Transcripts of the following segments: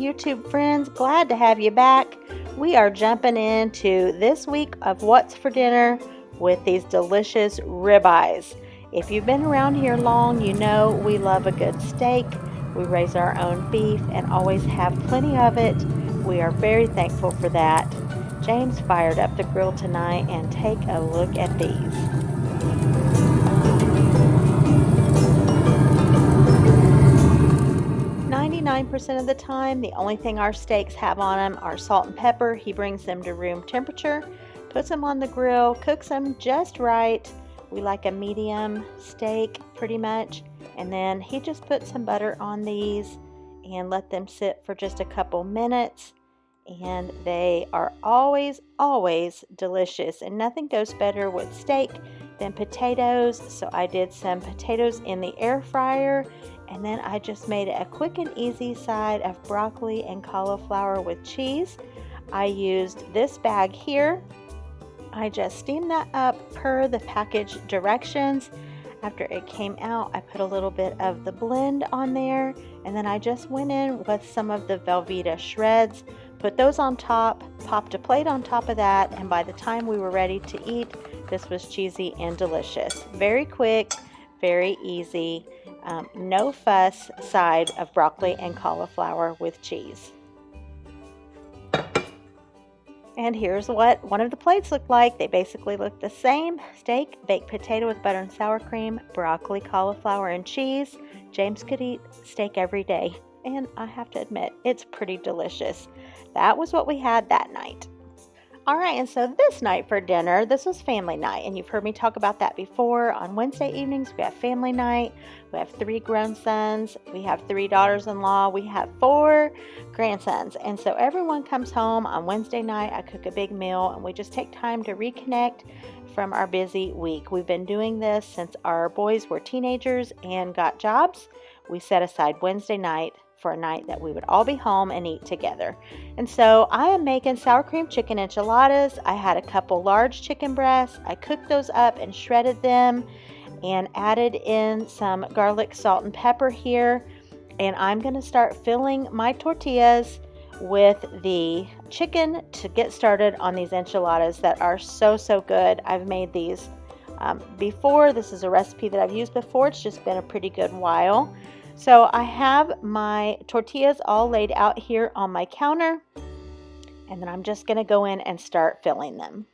YouTube friends, glad to have you back. We are jumping into this week of what's for dinner with these delicious ribeyes. If you've been around here long, you know we love a good steak. We raise our own beef and always have plenty of it. We are very thankful for that. James fired up the grill tonight, and take a look at these. 99% of the time, the only thing our steaks have on them are salt and pepper. He brings them to room temperature, puts them on the grill, cooks them just right. We like a medium steak pretty much. And then he just puts some butter on these and let them sit for just a couple minutes. And they are always delicious. And nothing goes better with steak than potatoes. So I did some potatoes in the air fryer. And then I just made a quick and easy side of broccoli and cauliflower with cheese. I used this bag here. I just steamed that up per the package directions. After it came out, I put a little bit of the blend on there, and then I just went in with some of the Velveeta shreds, put those on top, popped a plate on top of that, and by the time we were ready to eat, this was cheesy and delicious. Very quick, very easy, no fuss side of broccoli and cauliflower with cheese. And here's what one of the plates looked like. They basically look the same. Steak, baked potato with butter and sour cream, broccoli, cauliflower, and cheese. James could eat steak every day, and I have to admit, it's pretty delicious. That was what we had that night. All right, and so this night for dinner, this was family night, and you've heard me talk about that before. On Wednesday evenings, we have family night. We have 3 grown sons. We have 3 daughters-in-law. We have 4 grandsons, and so everyone comes home on Wednesday night. I cook a big meal, and we just take time to reconnect from our busy week. We've been doing this since our boys were teenagers and got jobs. We set aside Wednesday night for a night that we would all be home and eat together. And so I am making sour cream chicken enchiladas. I had a couple large chicken breasts. I cooked those up and shredded them and added in some garlic, salt, and pepper here. And I'm going to start filling my tortillas with the chicken to get started on these enchiladas that are so good. I've made these before. This is a recipe that I've used before. It's just been a pretty good while. So I have my tortillas all laid out here on my counter, and then I'm just going to go in and start filling them.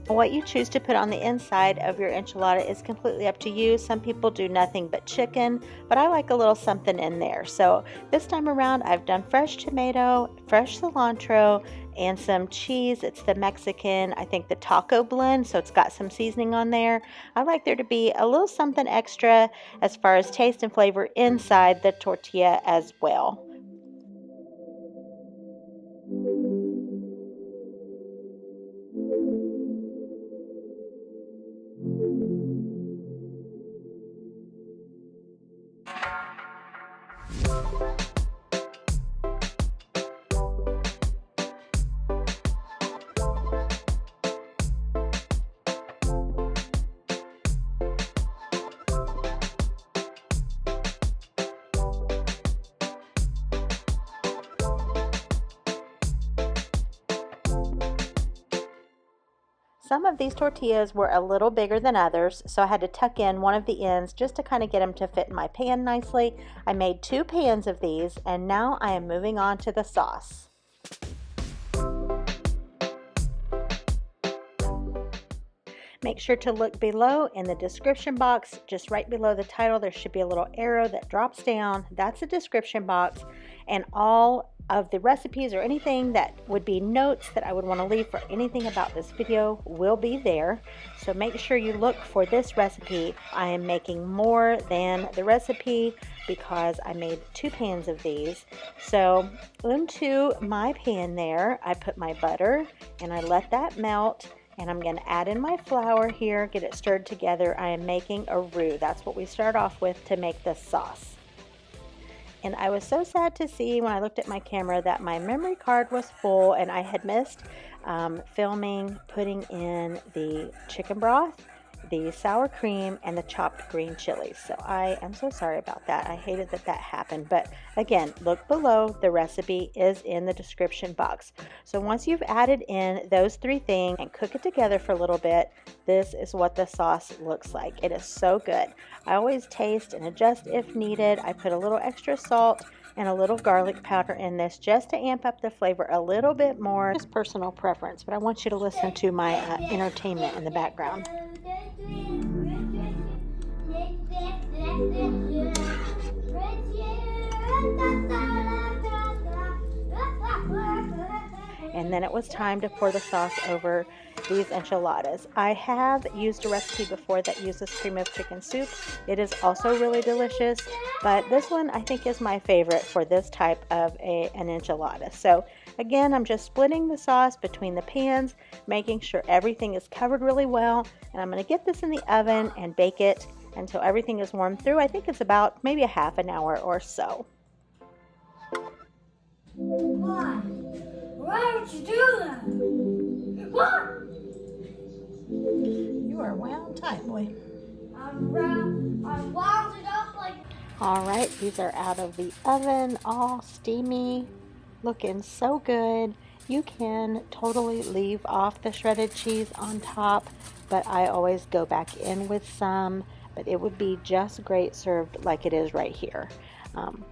What you choose to put on the inside of your enchilada is completely up to you. Some people do nothing but chicken, but I like a little something in there. So this time around, I've done fresh tomato, fresh cilantro, and some cheese. It's the Mexican, I think the taco blend, so it's got some seasoning on there. I like there to be a little something extra as far as taste and flavor inside the tortilla as well. Some of these tortillas were a little bigger than others, so I had to tuck in one of the ends just to kind of get them to fit in my pan nicely. I made 2 pans of these, and now I am moving on to the sauce. Make sure to look below in the description box, just right below the title. There should be a little arrow that drops down. That's the description box, and all of the recipes or anything that would be notes that I would want to leave for anything about this video will be there. So make sure you look for this recipe. I am making more than the recipe because I made 2 pans of these. So into my pan there, I put my butter and I let that melt. And I'm going to add in my flour here, get it stirred together. I am making a roux. That's what we start off with to make this sauce. And I was so sad to see when I looked at my camera that my memory card was full and I had missed filming putting in the chicken broth, the sour cream, and the chopped green chilies. So I am so sorry about that. I hated that that happened. But again, look below. The recipe is in the description box. So once you've added in those 3 things and cook it together for a little bit, this is what the sauce looks like. It is so good. I always taste and adjust if needed. I put a little extra salt and a little garlic powder in this just to amp up the flavor a little bit more. Just personal preference, but I want you to listen to my entertainment in the background. And then it was time to pour the sauce over these enchiladas. I have used a recipe before that uses cream of chicken soup. It is also really delicious, but this one I think is my favorite for this type of an enchilada. So again, I'm just splitting the sauce between the pans, making sure everything is covered really well, and I'm going to get this in the oven and bake it until everything is warmed through. I think it's about maybe a half an hour or so. Why would you do that? What? You are wound tight, boy. I'm wound it up like... All right, these are out of the oven, all steamy, looking so good. You can totally leave off the shredded cheese on top, but I always go back in with some, but it would be just great served like it is right here.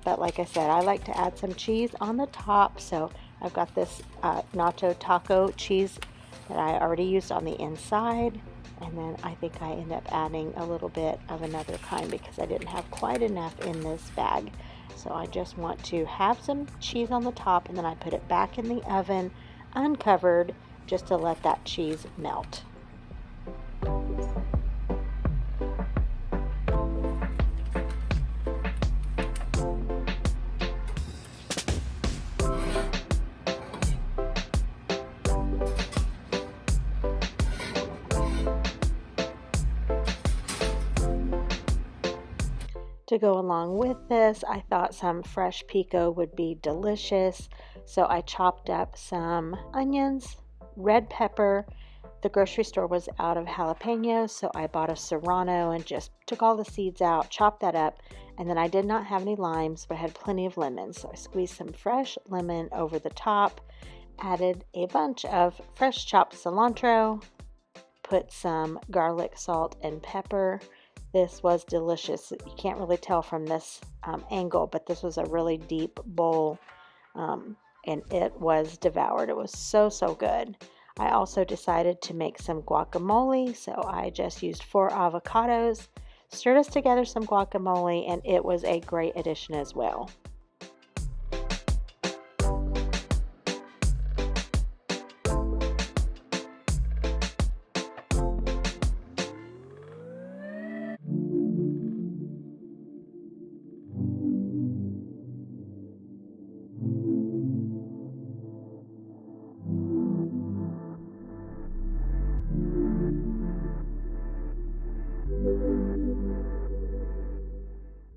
But like I said, I like to add some cheese on the top, so I've got this nacho taco cheese that I already used on the inside, and then I think I end up adding a little bit of another kind because I didn't have quite enough in this bag. So I just want to have some cheese on the top, and then I put it back in the oven uncovered just to let that cheese melt. To go along with this, I thought some fresh pico would be delicious, so I chopped up some onions, red pepper. The grocery store was out of jalapenos, so I bought a serrano and just took all the seeds out, chopped that up, and then I did not have any limes, but I had plenty of lemons, so I squeezed some fresh lemon over the top, added a bunch of fresh chopped cilantro, put some garlic, salt, and pepper. This was delicious. You can't really tell from this angle, but this was a really deep bowl, and it was devoured. It was so, so good. I also decided to make some guacamole, so I just used 4 avocados, stirred us together some guacamole, and it was a great addition as well.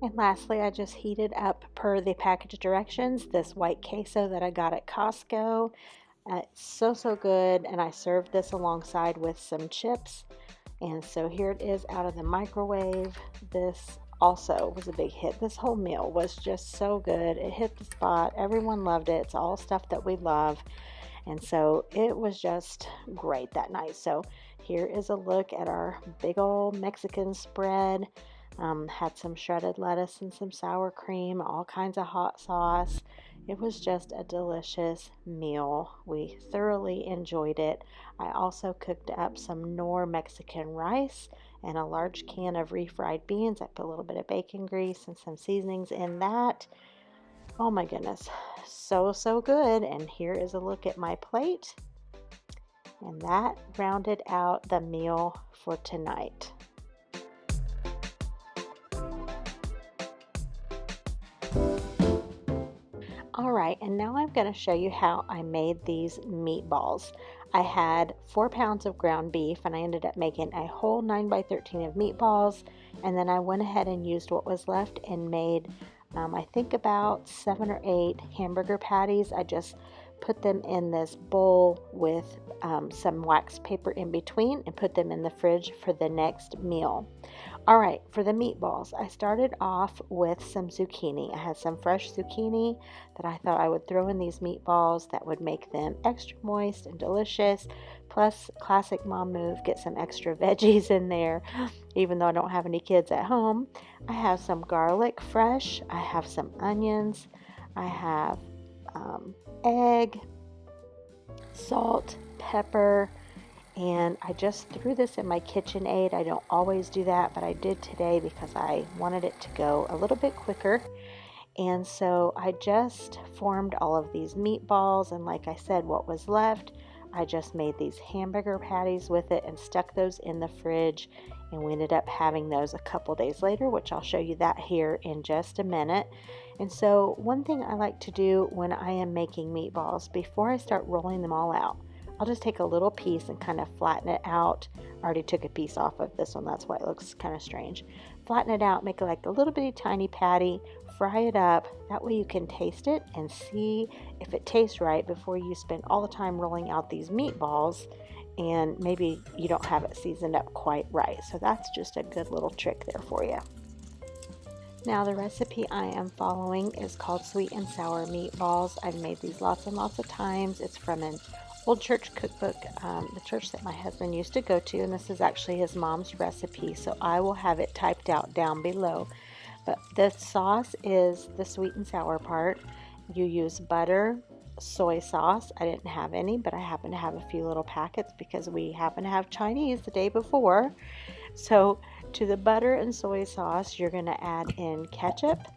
And lastly, I just heated up, per the package directions, this white queso that I got at Costco. It's so, so good, and I served this alongside with some chips. And so here it is out of the microwave. This also was a big hit. This whole meal was just so good. It hit the spot. Everyone loved it. It's all stuff that we love. And so it was just great that night. So here is a look at our big old Mexican spread. Had some shredded lettuce and some sour cream, all kinds of hot sauce. It was just a delicious meal. We thoroughly enjoyed it. I also cooked up some Knorr Mexican rice and a large can of refried beans. I put a little bit of bacon grease and some seasonings in that. Oh my goodness, so, so good. And here is a look at my plate. And that rounded out the meal for tonight. Alright, and now I'm going to show you how I made these meatballs. I had 4 pounds of ground beef, and I ended up making a whole 9x13 of meatballs, and then I went ahead and used what was left and made I think about 7 or 8 hamburger patties. I just put them in this bowl with some wax paper in between and put them in the fridge for the next meal. All right, for the meatballs, I started off with some zucchini. I had some fresh zucchini that I thought I would throw in these meatballs that would make them extra moist and delicious. Plus, classic mom move, get some extra veggies in there, even though I don't have any kids at home. I have some garlic fresh. I have some onions. I have egg, salt, pepper, and I just threw this in my KitchenAid. I don't always do that, but I did today because I wanted it to go a little bit quicker. And so I just formed all of these meatballs, and like I said, what was left, I just made these hamburger patties with it and stuck those in the fridge, and we ended up having those a couple days later, which I'll show you that here in just a minute. And so one thing I like to do when I am making meatballs, before I start rolling them all out, I'll just take a little piece and kind of flatten it out. I already took a piece off of this one, that's why it looks kind of strange. Flatten it out, make it like a little bitty tiny patty, fry it up. That way you can taste it and see if it tastes right before you spend all the time rolling out these meatballs and maybe you don't have it seasoned up quite right. So that's just a good little trick there for you. Now the recipe I am following is called sweet and sour meatballs. I've made these lots and lots of times. It's from an old church cookbook, the church that my husband used to go to, and this is actually his mom's recipe, so I will have it typed out down below. But the sauce is the sweet and sour part. You use butter, soy sauce. I didn't have any, but I happen to have a few little packets because we happen to have Chinese the day before. So to the butter and soy sauce, you're going to add in ketchup,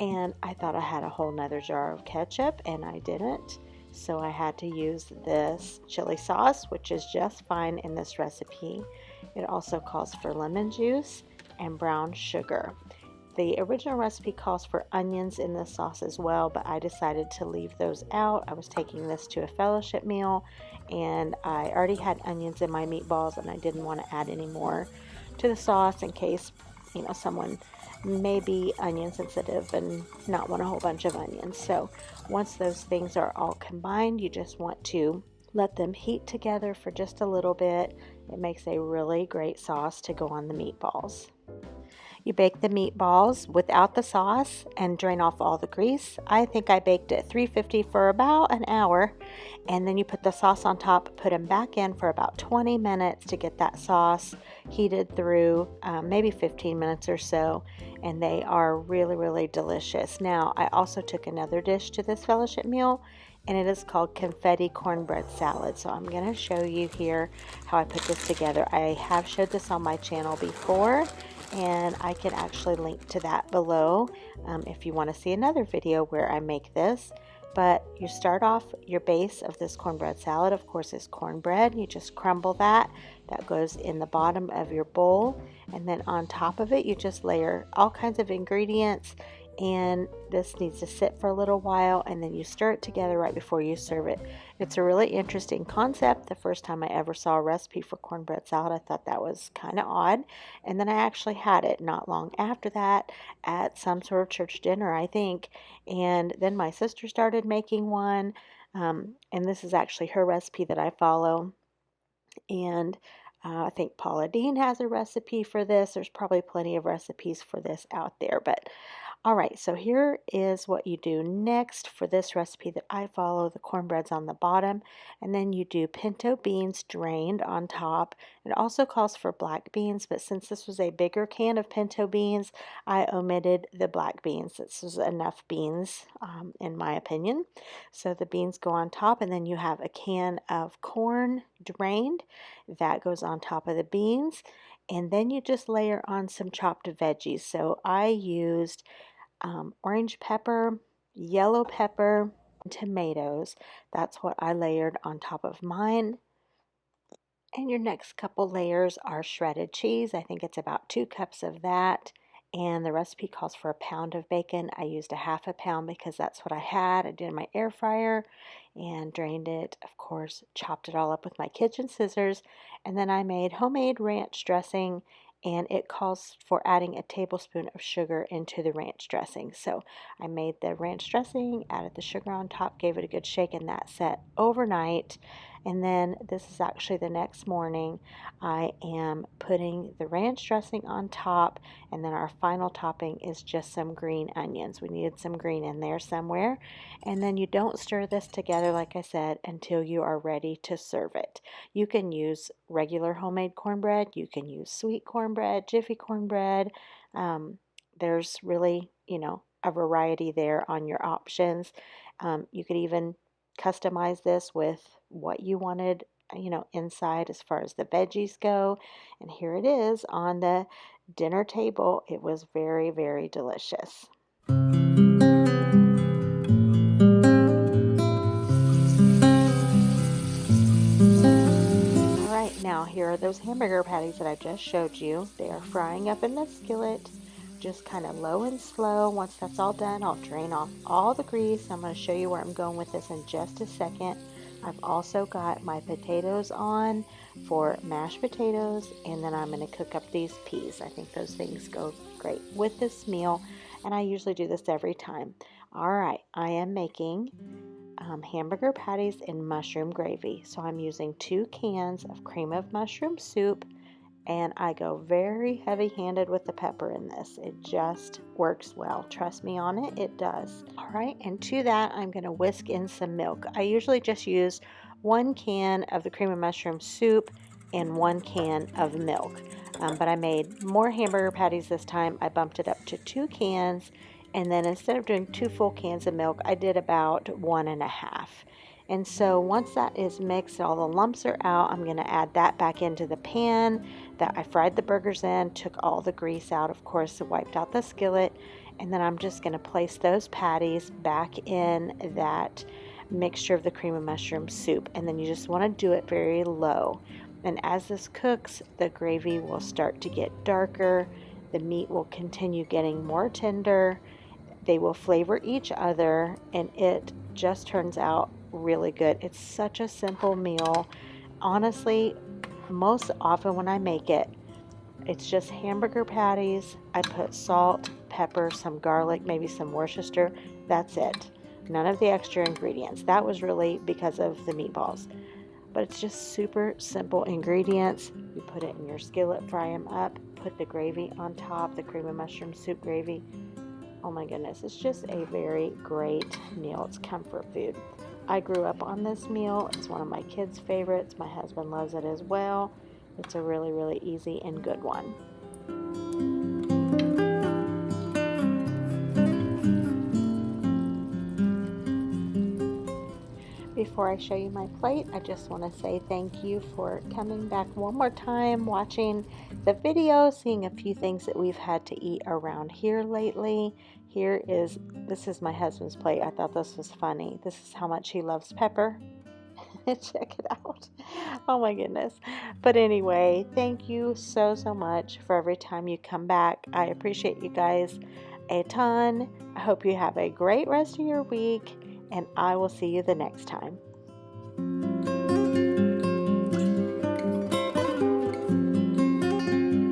and I thought I had a whole nother jar of ketchup, and I didn't. So I had to use this chili sauce, which is just fine in this recipe. It also calls for lemon juice and brown sugar. The original recipe calls for onions in the sauce as well, but I decided to leave those out. I was taking this to a fellowship meal, and I already had onions in my meatballs, and I didn't want to add any more to the sauce in case, someone may be onion sensitive and not want a whole bunch of onions. So once those things are all combined, you just want to let them heat together for just a little bit. It makes a really great sauce to go on the meatballs. You bake the meatballs without the sauce and drain off all the grease. I think I baked it at 350 for about an hour, and then you put the sauce on top, put them back in for about 20 minutes to get that sauce heated through, maybe 15 minutes or so, and they are really, really delicious. Now, I also took another dish to this fellowship meal, and it is called Confetti Cornbread Salad. So I'm going to show you here how I put this together. I have showed this on my channel before, and I can actually link to that below if you want to see another video where I make this. But you start off, your base of this cornbread salad, of course, is cornbread. You just crumble that. That goes in the bottom of your bowl. And then on top of it, you just layer all kinds of ingredients. And this needs to sit for a little while, and then you stir it together right before you serve it. It's a really interesting concept. The first time I ever saw a recipe for cornbread salad, I thought that was kind of odd. And then I actually had it not long after that at some sort of church dinner, I think. And then my sister started making one, and this is actually her recipe that I follow. And I think Paula Deen has a recipe for this. There's probably plenty of recipes for this out there, but all right, so here is what you do next for this recipe that I follow. The cornbread's on the bottom, and then you do pinto beans drained on top. It also calls for black beans, but since this was a bigger can of pinto beans, I omitted the black beans. This was enough beans, in my opinion. So the beans go on top, and then you have a can of corn drained. That goes on top of the beans, and then you just layer on some chopped veggies. So I used orange pepper, yellow pepper, and tomatoes. That's what I layered on top of mine. And your next couple layers are shredded cheese. I think it's about 2 cups of that. And the recipe calls for a pound of bacon. I used a half a pound because that's what I had. I did in my air fryer and drained it. Of course, chopped it all up with my kitchen scissors. And then I made homemade ranch dressing and it calls for adding a tablespoon of sugar into the ranch dressing. So I made the ranch dressing, added the sugar on top, gave it a good shake, and that set overnight. And then this is actually the next morning. I am putting the ranch dressing on top, and then our final topping is just some green onions. We needed some green in there somewhere. And then you don't stir this together, like I said, until you are ready to serve it. You can use regular homemade cornbread, you can use sweet cornbread, jiffy cornbread. There's really, a variety there on your options. You could even customize this with what you wanted, inside as far as the veggies go. And here it is on the dinner table. It was very, very delicious. Now here are those hamburger patties that I just showed you. They are frying up in the skillet, just kind of low and slow. Once that's all done, I'll drain off all the grease. I'm going to show you where I'm going with this in just a second. I've also got my potatoes on for mashed potatoes, and then I'm going to cook up these peas. I think those things go great with this meal, and I usually do this every time. All right, I am making hamburger patties in mushroom gravy. So I'm using 2 cans of cream of mushroom soup, and I go very heavy-handed with the pepper in this. It just works well. Trust me on it, it does. All right, and to that, I'm going to whisk in some milk. I usually just use 1 can of the cream of mushroom soup and 1 can of milk. But I made more hamburger patties this time. I bumped it up to 2 cans. And then instead of doing 2 full cans of milk, I did about 1.5. And so once that is mixed, all the lumps are out, I'm going to add that back into the pan that I fried the burgers in, took all the grease out, of course, wiped out the skillet. And then I'm just going to place those patties back in that mixture of the cream of mushroom soup. And then you just want to do it very low. And as this cooks, the gravy will start to get darker. The meat will continue getting more tender. They will flavor each other, and it just turns out really good. It's such a simple meal. Honestly, most often when I make it, it's just hamburger patties. I put salt, pepper, some garlic, maybe some Worcester. That's it. None of the extra ingredients. That was really because of the meatballs. But it's just super simple ingredients. You put it in your skillet, fry them up, put the gravy on top, the cream of mushroom soup gravy. Oh my goodness, it's just a very great meal. It's comfort food. I grew up on this meal. It's one of my kids' favorites. My husband loves it as well. It's a really, really easy and good one. Before I show you my plate, I just want to say thank you for coming back one more time, watching the video, seeing a few things that we've had to eat around here lately. This is my husband's plate. I thought this was funny. This is how much he loves pepper. Check it out. Oh my goodness. But anyway, thank you so much for every time you come back. I appreciate you guys a ton. I hope you have a great rest of your week, and I will see you the next time.